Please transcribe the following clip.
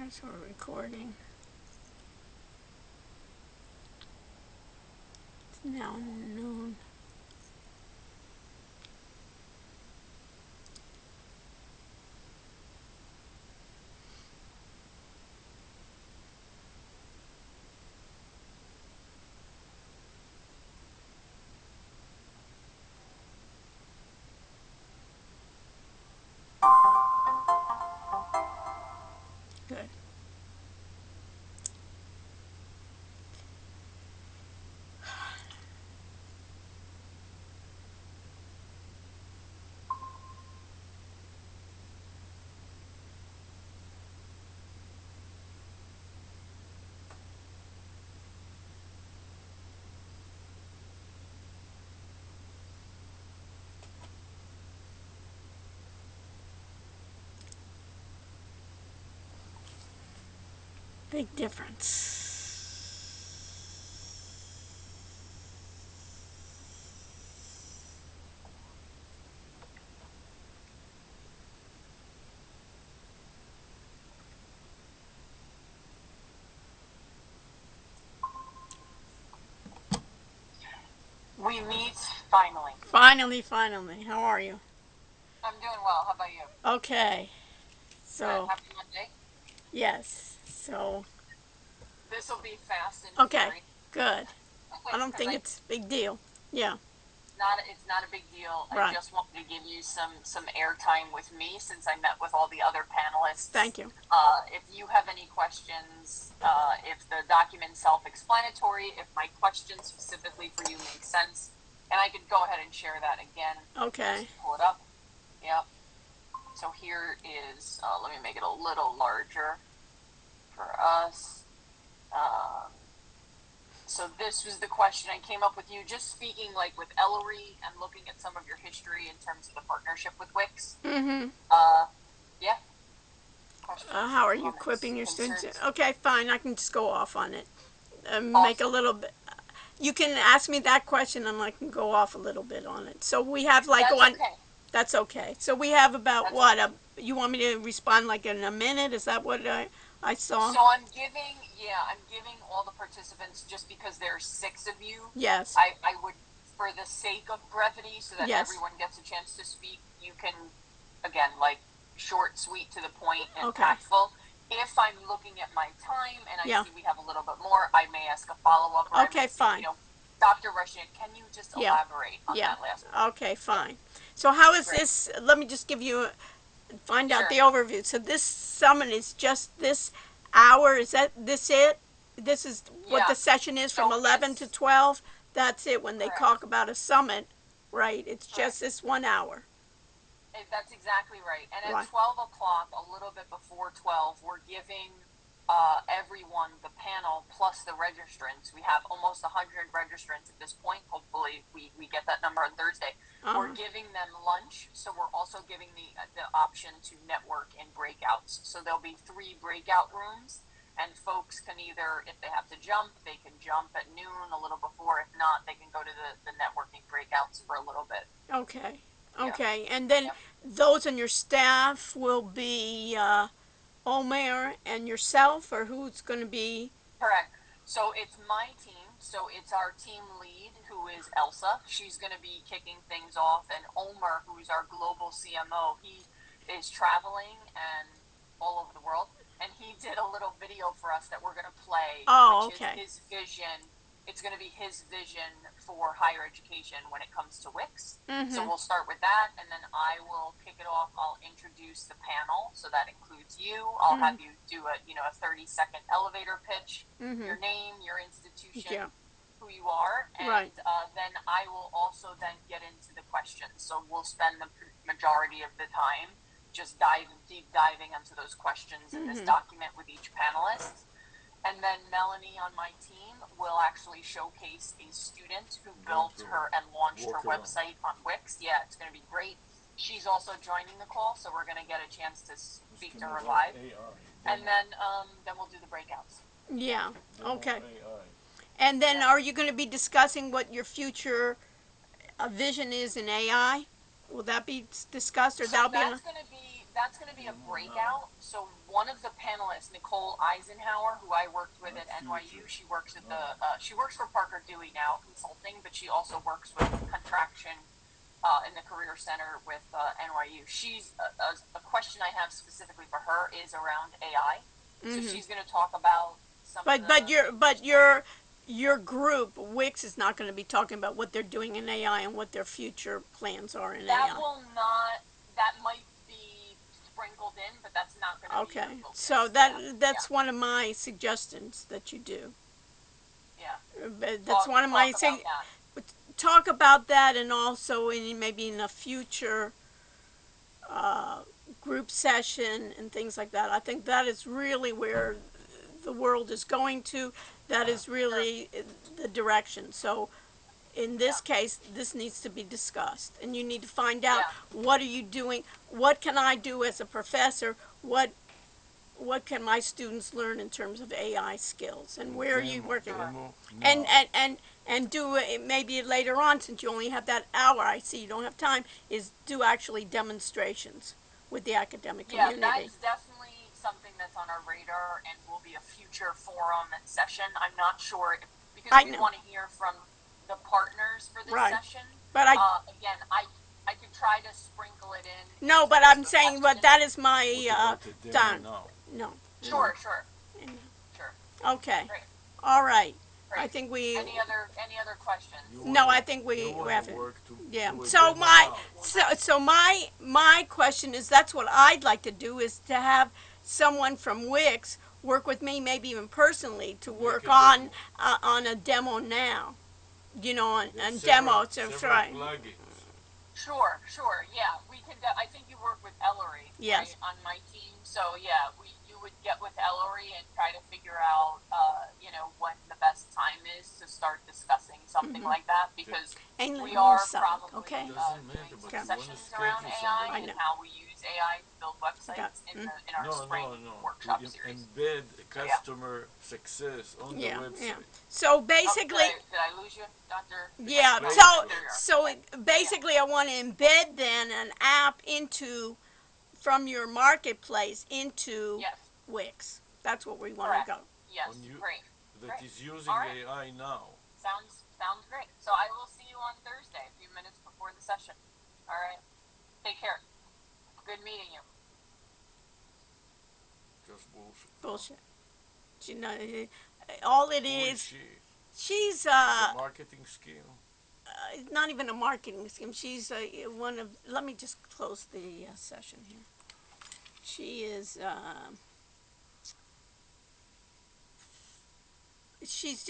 Okay, so we're recording. It's now noon. Good. Big difference. We meet finally. Finally. How are you? I'm doing well. How about you? Okay. Good. So, Happy Monday. yes. So, This will be fast and okay. furious Good. I don't because think it's a big deal. Yeah. it's not a big deal. I Right. just wanted to give you some airtime with me since I met with all the other panelists. Thank you. If you have any questions, if the document's self-explanatory, if my question specifically for you makes sense, and I could go ahead and share that again. Okay. Just pull it up. Yep. So here is. Let me make it a little larger for us. So this was the question I came up with you, just speaking like with Ellery and looking at some of your history in terms of the partnership with Wix. Mm-hmm. Yeah. Questions, How are you comments, equipping your students? concerns? Okay, fine. I can just go off on it. Make a Awesome. little bit. You can ask me that question and I can go off a little bit on it. So we have like That's one. okay. That's okay. So we have about That's what? okay. You want me to respond like in a minute? Is that what I saw? So I'm giving all the participants, just because there's 6 of you, Yes. I would, for the sake of brevity, so that Yes. everyone gets a chance to speak, you can, again, like, short, sweet, to the point, Okay. impactful. If I'm looking at my time and I Yeah. see we have a little bit more, I may ask a follow-up, or I Okay, may say, fine. Dr. Rushnick, can you just Yeah. elaborate on Yeah. that last point? Okay, Yeah, fine. So how is great. this? Let me just give you find out Sure. the overview. So this summit is just this hour. Is that this it? This is what Yeah. the session is from So 11 to 12. That's it. When they talk correct. about a summit, right? It's just Correct. this 1 hour. That's exactly right. And at Right. 12 o'clock, a little bit before 12, we're giving everyone, the panel, plus the registrants. We have almost 100 registrants at this point. Hopefully, we get that number on Thursday. We're giving them lunch, so we're also giving the option to network in breakouts. So there'll be 3 breakout rooms, and folks can either, if they have to jump, they can jump at noon, a little before. If not, they can go to the networking breakouts for a little bit. Okay. Yeah. Okay. And then Yeah. those on your staff will be Omer and yourself, or who's going to be? Correct. So it's my team. So it's our team lead, who is Elsa. She's going to be kicking things off. And Omer, who's our global CMO, he is traveling and all over the world. And he did a little video for us that we're going to play, Oh, which is okay. his vision. It's going to be his vision for higher education when it comes to Wix. So Mm-hmm. we'll start with that, and then I will kick it off. I'll introduce the panel, so that includes you. I'll Mm-hmm. have you do a 30-second elevator pitch, Mm-hmm. your name, your institution, Yeah. who you are, Right. and then I will also then get into the questions. So we'll spend the majority of the time just deep diving into those questions in this Mm-hmm. document with each panelist. And then Melanie on my team will actually showcase a student who built her and launched her website on Wix. Yeah, it's going to be great. She's also joining the call, so we're going to get a chance to speak to her live. And then we'll do the breakouts. Yeah. Okay. And then Yeah. are you going to be discussing what your future vision is in AI? Will that be discussed, or So that'll be in? that's going to be a breakout. So one of the panelists, Nicole Eisenhower, who I worked with at NYU, she works at the she works for Parker Dewey now, consulting, but she also works with contraction in the Career Center with NYU. She's a question I have specifically for her is around AI. So she's going to talk about some. Your group Wix is not going to be talking about what they're doing in AI and what their future plans are in that AI. will not. That might be sprinkled in, but that's not going to be Okay, the focus. so that's one of my suggestions that you do. Yeah. That's one of my talk about that, and also maybe in a future uh, group session and things like that. I think that is really where the world is going to. That is really the direction. So in this case, this needs to be discussed, and you need to find out what are you doing, what can I do as a professor, what can my students learn in terms of AI skills, and where are you working? And do it maybe later on, since you only have that hour. I see you don't have time. Is do actually demonstrations with the academic community. Yeah, that's definitely something that's on our radar and will be a future forum and session. I'm not sure because we want to hear from the partners for this session. But again, I could try to sprinkle it in. No, but I'm saying, but that is my done. No. Sure. Okay. Great. All right. Great. I think we. Any other questions? No, I think we have it. Yeah. So my question is, that's what I'd like to do, is to have someone from Wix work with me, maybe even personally, to work on a demo now. You know, on demo to try. Sure. Yeah, we can. I think you work with Ellery, yes, right, on my team. So yeah, you would get with Ellery and try to figure out, when the best time is to start discussing something like that, because we are probably doing some sessions around AI and how we use AI to build websites in our spring workshop series. Embed customer success on the website. Yeah. So basically, did I lose you, Dr.? Yeah. So basically, I want to embed then an app from your marketplace into Wix. That's what we want to go. Yes. Great. That is using AI now. Sounds great. So I will see you on Thursday, a few minutes before the session. All right. Take care. Good meeting you. Just bullshit. Bullshit. You know, all it is. She's a marketing scheme. Not even a marketing scheme. She's one of. Let me just close the session here. She is. She's